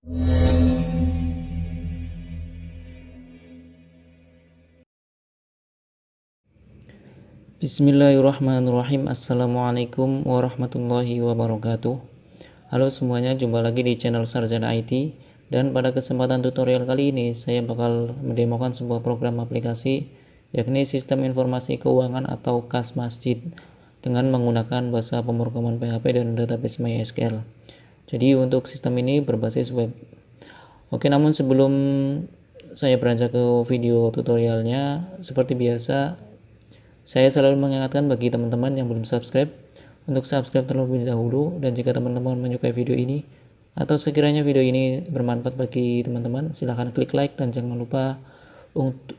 Bismillahirrahmanirrahim. Assalamualaikum warahmatullahi wabarakatuh. Halo semuanya, jumpa lagi di channel Sarjana IT. Dan pada kesempatan tutorial kali ini saya bakal mendemokan sebuah program aplikasi, yakni Sistem Informasi Keuangan atau KAS Masjid, dengan menggunakan bahasa pemrograman PHP dan database MySQL. Jadi untuk sistem ini berbasis web. Oke, namun sebelum saya beranjak ke video tutorialnya, seperti biasa saya selalu mengingatkan bagi teman-teman yang belum subscribe untuk subscribe terlebih dahulu, dan jika teman-teman menyukai video ini atau sekiranya video ini bermanfaat bagi teman-teman, silahkan klik like dan jangan lupa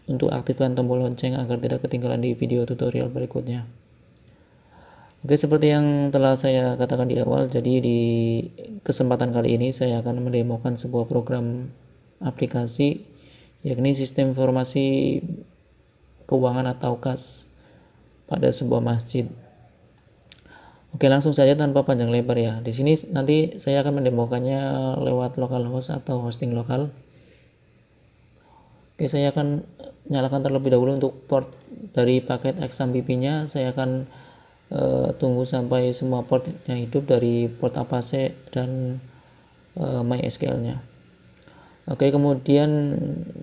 untuk aktifkan tombol lonceng agar tidak ketinggalan di video tutorial berikutnya. Oke, seperti yang telah saya katakan di awal, jadi di kesempatan kali ini saya akan mendemokan sebuah program aplikasi, yakni Sistem Informasi Keuangan atau KAS pada sebuah masjid. Oke, langsung saja tanpa panjang lebar ya. Di sini nanti saya akan mendemokannya lewat localhost atau hosting lokal. Oke, saya akan nyalakan terlebih dahulu untuk port dari paket XAMPP-nya. Saya akan tunggu sampai semua portnya hidup dari port Apache dan MySQL-nya. Oke, kemudian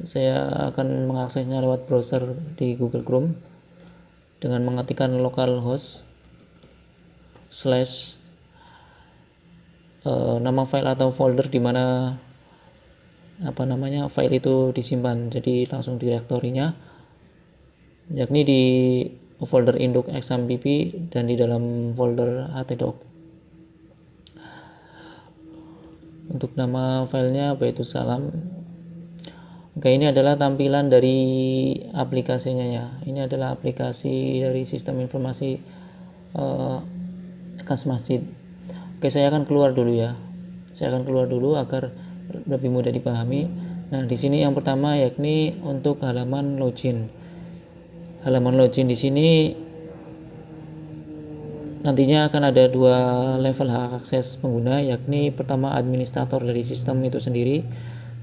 saya akan mengaksesnya lewat browser di Google Chrome dengan mengetikkan localhost slash nama file atau folder di mana file itu disimpan. Jadi langsung direktorinya, yakni di folder induk XAMPP dan di dalam folder htdoc. Untuk nama filenya yaitu salam. Oke, ini adalah tampilan dari aplikasinya ya. Ini adalah aplikasi dari sistem informasi KAS Masjid. Oke, saya akan keluar dulu ya. Saya akan keluar dulu agar lebih mudah dipahami. Nah, di sini yang pertama yakni untuk halaman login. Halaman login di sini nantinya akan ada dua level hak akses pengguna, yakni pertama administrator dari sistem itu sendiri,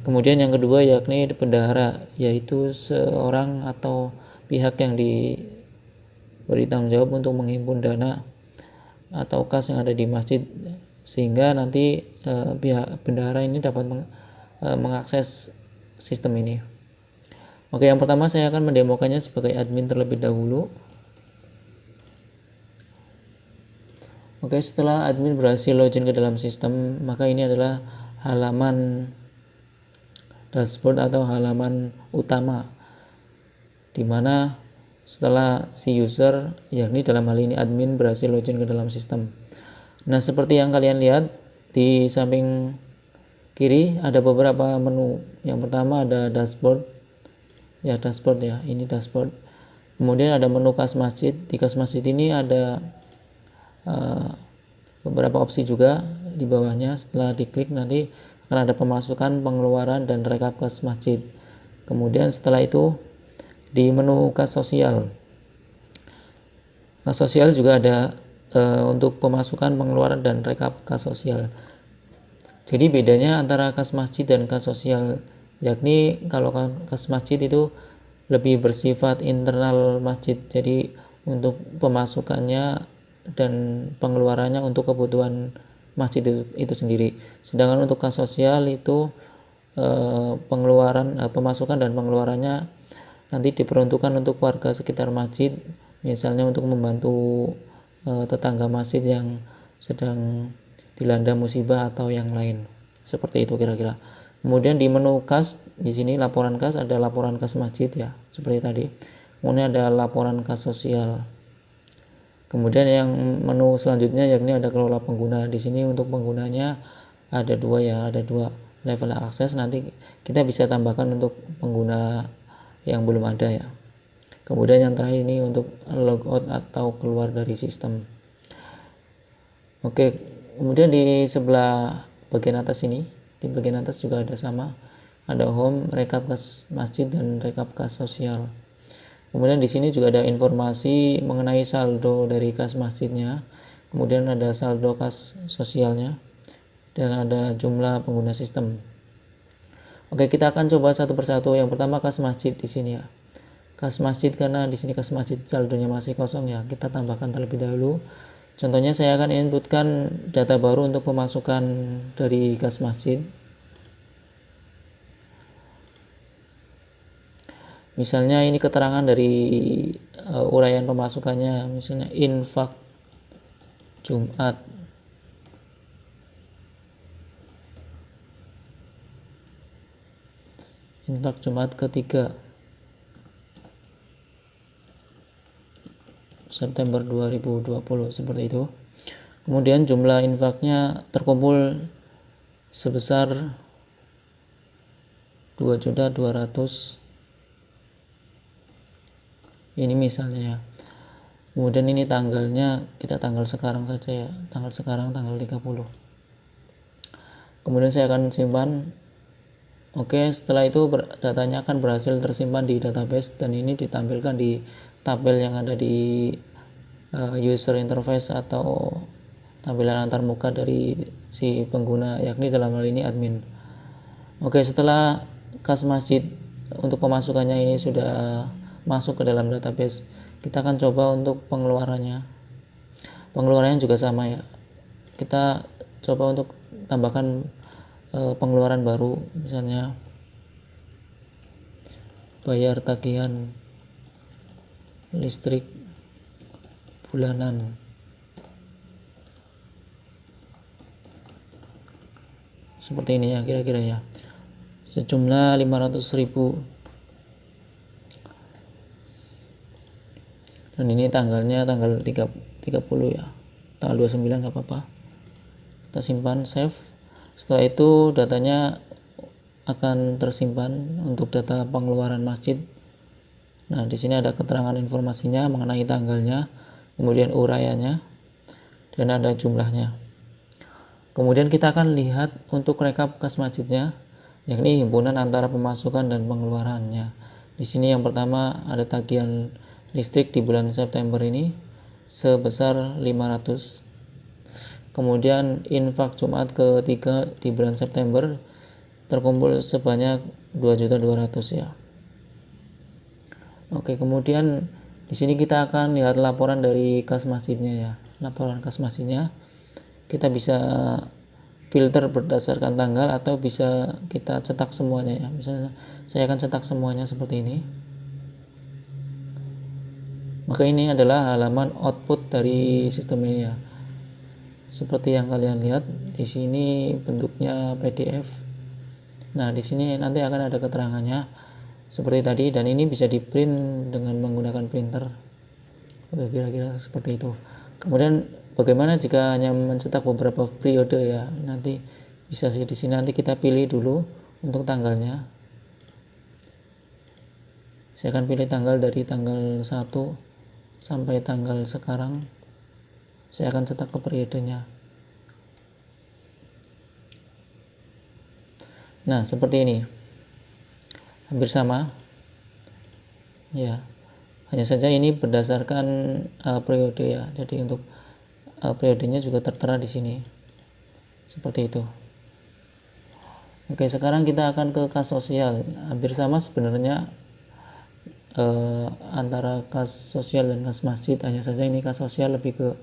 kemudian yang kedua yakni bendahara, yaitu seorang atau pihak yang diberi tanggung jawab untuk menghimpun dana atau kas yang ada di masjid, sehingga nanti pihak bendahara ini dapat mengakses sistem ini. Oke, yang pertama saya akan mendemokannya sebagai admin terlebih dahulu. Oke, setelah admin berhasil login ke dalam sistem, maka ini adalah halaman dashboard atau halaman utama, di mana setelah si user, yakni dalam hal ini admin, berhasil login ke dalam sistem. Nah, seperti yang kalian lihat di samping kiri ada beberapa menu. Yang pertama ada dashboard ya, ini dashboard. Kemudian ada menu KAS Masjid. Di KAS Masjid ini ada beberapa opsi juga di bawahnya. Setelah diklik nanti akan ada pemasukan, pengeluaran, dan rekap KAS Masjid. Kemudian setelah itu di menu KAS Sosial. KAS Sosial juga ada untuk pemasukan, pengeluaran, dan rekap KAS Sosial. Jadi bedanya antara KAS Masjid dan KAS Sosial, yakni kalau KAS Masjid itu lebih bersifat internal masjid, jadi untuk pemasukannya dan pengeluarannya untuk kebutuhan masjid itu sendiri. Sedangkan untuk KAS Sosial itu pemasukan dan pengeluarannya nanti diperuntukkan untuk warga sekitar masjid, misalnya untuk membantu tetangga masjid yang sedang dilanda musibah atau yang lain. Seperti itu kira-kira. Kemudian di menu KAS, di sini laporan KAS, ada laporan KAS masjid ya, seperti tadi. Kemudian ada laporan KAS sosial. Kemudian yang menu selanjutnya yakni ada kelola pengguna. Di sini untuk penggunanya ada dua ya, ada dua level akses. Nanti kita bisa tambahkan untuk pengguna yang belum ada ya. Kemudian yang terakhir ini untuk logout atau keluar dari sistem. Oke, kemudian di sebelah bagian atas ini, di bagian atas juga ada sama, ada home, rekap KAS masjid, dan rekap KAS sosial. Kemudian di sini juga ada informasi mengenai saldo dari KAS masjidnya, kemudian ada saldo KAS sosialnya, dan ada jumlah pengguna sistem. Oke, kita akan coba satu persatu. Yang pertama kas masjid di sini ya. Kas masjid, karena di sini kas masjid saldonya masih kosong ya, kita tambahkan terlebih dahulu. Contohnya saya akan inputkan data baru untuk pemasukan dari kas masjid. Misalnya ini keterangan dari uraian pemasukannya, misalnya infak Jumat. Infak Jumat ketiga September 2020 seperti itu. Kemudian jumlah infaknya terkumpul sebesar 2.200.000. Ini misalnya ya. Kemudian ini tanggalnya, kita tanggal sekarang saja ya. Tanggal sekarang tanggal 30. Kemudian saya akan simpan. Oke, setelah itu datanya akan berhasil tersimpan di database dan ini ditampilkan di tabel yang ada di user interface atau tampilan antarmuka dari si pengguna, yakni dalam hal ini admin. Oke, setelah kas masjid untuk pemasukannya ini sudah masuk ke dalam database, kita akan coba untuk pengeluarannya. Pengeluarannya juga sama ya, kita coba untuk tambahkan pengeluaran baru, misalnya bayar tagihan listrik bulanan seperti ini ya, kira-kira ya, sejumlah 500.000. Dan ini tanggalnya tanggal 30 ya, tanggal 29 nggak apa-apa, kita simpan, save. Setelah itu datanya akan tersimpan untuk data pengeluaran masjid. Nah, di sini ada keterangan informasinya mengenai tanggalnya, kemudian uraiannya, dan ada jumlahnya. Kemudian kita akan lihat untuk rekap kas masjidnya, yakni himpunan antara pemasukan dan pengeluarannya. Di sini yang pertama ada tagihan listrik di bulan September ini sebesar 500. Kemudian infak Jumat ketiga di bulan September terkumpul sebanyak 2.200.000 ya. Oke, kemudian di sini kita akan lihat laporan dari kas masjidnya ya. Laporan kas masjidnya kita bisa filter berdasarkan tanggal atau bisa kita cetak semuanya ya. Misalnya saya akan cetak semuanya seperti ini. Maka ini adalah halaman output dari sistem ini ya. Seperti yang kalian lihat di sini bentuknya PDF. Nah, di sini nanti akan ada keterangannya seperti tadi, dan ini bisa di print dengan menggunakan printer. Oke, kira-kira seperti itu. Kemudian bagaimana jika hanya mencetak beberapa periode ya? Nanti bisa sih di sini, nanti kita pilih dulu untuk tanggalnya. Saya akan pilih tanggal dari tanggal 1 sampai tanggal sekarang. Saya akan cetak ke periodenya. Nah, seperti ini. Hampir sama. Ya. Hanya saja ini berdasarkan periode ya. Jadi untuk periodenya juga tertera di sini. Seperti itu. Oke, sekarang kita akan ke kas sosial. Hampir sama sebenarnya antara kas sosial dan kas masjid. Hanya saja ini kas sosial lebih ke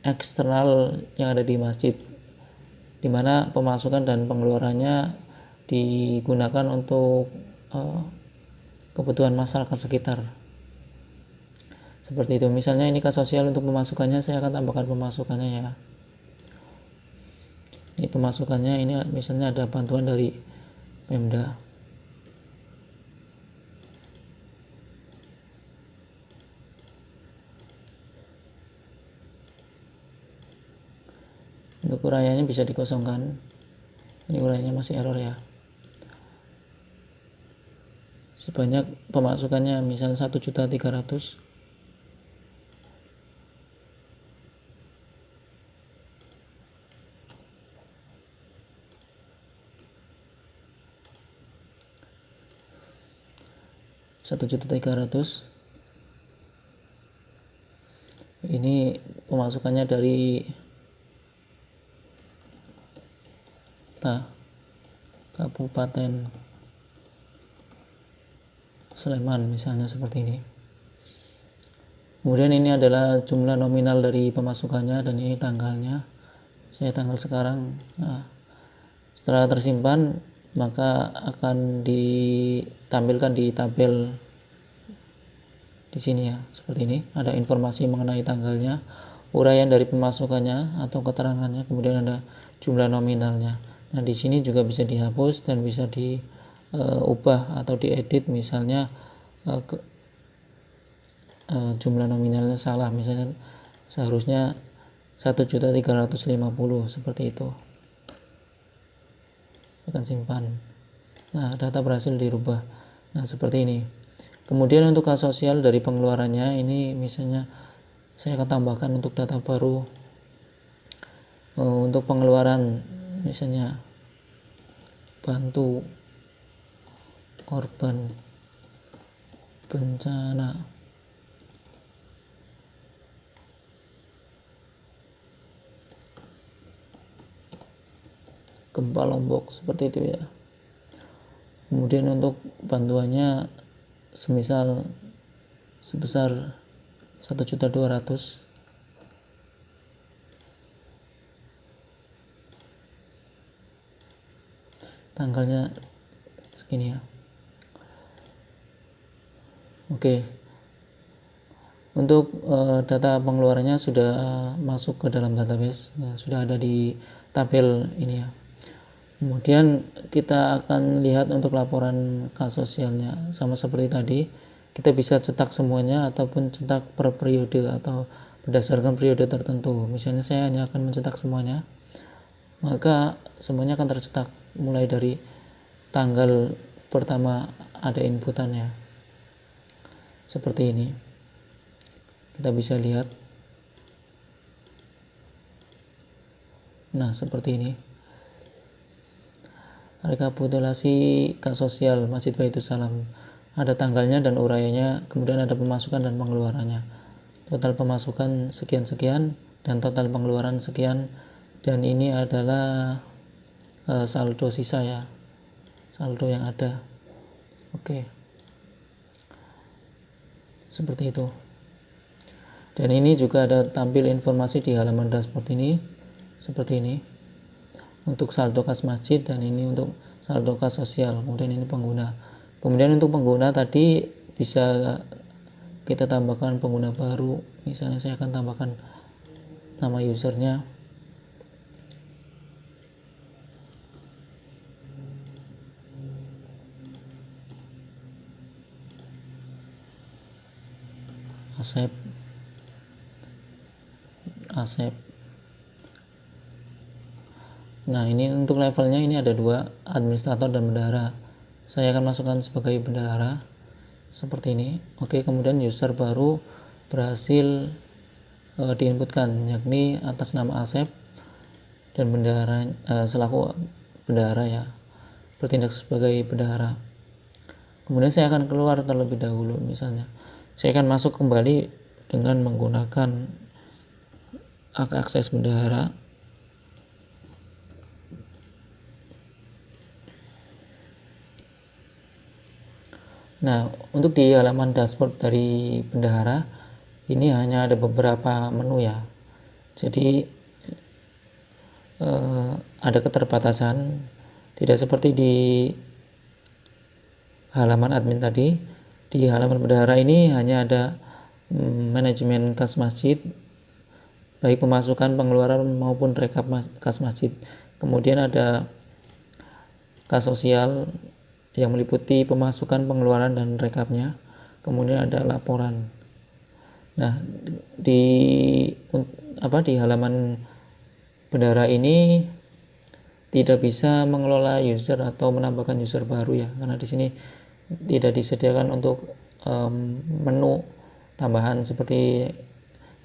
eksternal yang ada di masjid, di mana pemasukan dan pengeluarannya digunakan untuk kebutuhan masyarakat sekitar. Seperti itu. Misalnya ini kas sosial, untuk pemasukannya saya akan tambahkan pemasukannya ya. Ini pemasukannya, ini misalnya ada bantuan dari Pemda. Untuk uraiannya bisa dikosongkan. Ini uraiannya masih error ya. Sebanyak pemasukannya misalnya 1.300.000. $1.300.000. Ini pemasukannya dari Kabupaten Sleman misalnya seperti ini. Kemudian ini adalah jumlah nominal dari pemasukannya dan ini tanggalnya. Saya tanggal sekarang. Nah, setelah tersimpan maka akan ditampilkan di tabel di sini ya, seperti ini. Ada informasi mengenai tanggalnya, uraian dari pemasukannya atau keterangannya, kemudian ada jumlah nominalnya. Nah, di sini juga bisa dihapus dan bisa diubah atau diedit, misalnya jumlah nominalnya salah, misalnya seharusnya 1.350.000 seperti itu. Akan simpan. Nah, data berhasil dirubah. Nah, seperti ini. Kemudian untuk kas sosial dari pengeluarannya ini misalnya saya akan tambahkan untuk data baru untuk pengeluaran, misalnya bantu korban bencana gempa Lombok seperti itu ya. Kemudian untuk bantuannya semisal sebesar 1.200.000. Tanggalnya segini ya. Oke. Untuk data pengeluarannya sudah masuk ke dalam database, ya, sudah ada di tabel ini ya. Kemudian kita akan lihat untuk laporan kas sosialnya, sama seperti tadi, kita bisa cetak semuanya ataupun cetak per periode atau berdasarkan periode tertentu. Misalnya saya hanya akan mencetak semuanya, maka semuanya akan tercetak mulai dari tanggal pertama ada inputannya. Seperti ini. Kita bisa lihat. Nah, seperti ini. Rekapitulasi kas sosial Masjid Baitul Salam. Ada tanggalnya dan uraiannya, kemudian ada pemasukan dan pengeluarannya. Total pemasukan sekian-sekian dan total pengeluaran sekian, dan ini adalah saldo sisa ya. Saldo yang ada. Oke. Seperti itu. Dan ini juga ada tampil informasi di halaman dashboard ini seperti ini. Untuk saldo kas masjid dan ini untuk saldo kas sosial. Kemudian ini pengguna. Kemudian untuk pengguna tadi bisa kita tambahkan pengguna baru. Misalnya saya akan tambahkan nama usernya. Asep. Nah, ini untuk levelnya ini ada dua, administrator dan bendahara. Saya akan masukkan sebagai bendahara seperti ini. Oke, kemudian user baru berhasil diinputkan, yakni atas nama Asep dan bendahara selaku bendahara ya, bertindak sebagai bendahara. Kemudian saya akan keluar terlebih dahulu, misalnya saya akan masuk kembali dengan menggunakan akses bendahara. Nah, untuk di halaman dashboard dari bendahara ini hanya ada beberapa menu ya. Jadi ada keterbatasan, tidak seperti di halaman admin tadi. Di halaman bendahara ini hanya ada manajemen kas masjid, baik pemasukan, pengeluaran maupun rekap kas masjid. Kemudian ada kas sosial yang meliputi pemasukan, pengeluaran dan rekapnya. Kemudian ada laporan. Nah, di halaman bendahara ini tidak bisa mengelola user atau menambahkan user baru ya, karena di sini tidak disediakan untuk menu tambahan seperti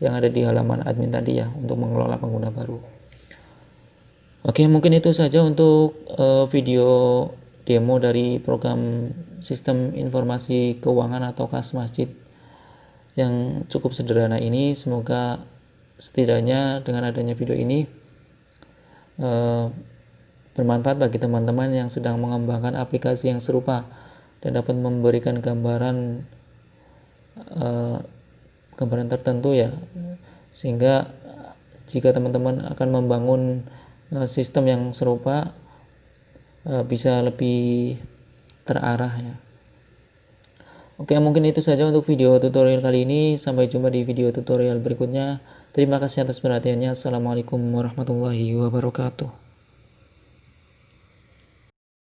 yang ada di halaman admin tadi ya, untuk mengelola pengguna baru. Oke, mungkin itu saja untuk video demo dari program sistem informasi keuangan atau kas masjid yang cukup sederhana ini. Semoga setidaknya dengan adanya video ini bermanfaat bagi teman-teman yang sedang mengembangkan aplikasi yang serupa dan dapat memberikan gambaran tertentu ya, sehingga jika teman-teman akan membangun sistem yang serupa bisa lebih terarah ya. Oke, mungkin itu saja untuk video tutorial kali ini. Sampai jumpa di video tutorial berikutnya. Terima kasih atas perhatiannya. Assalamualaikum warahmatullahi wabarakatuh.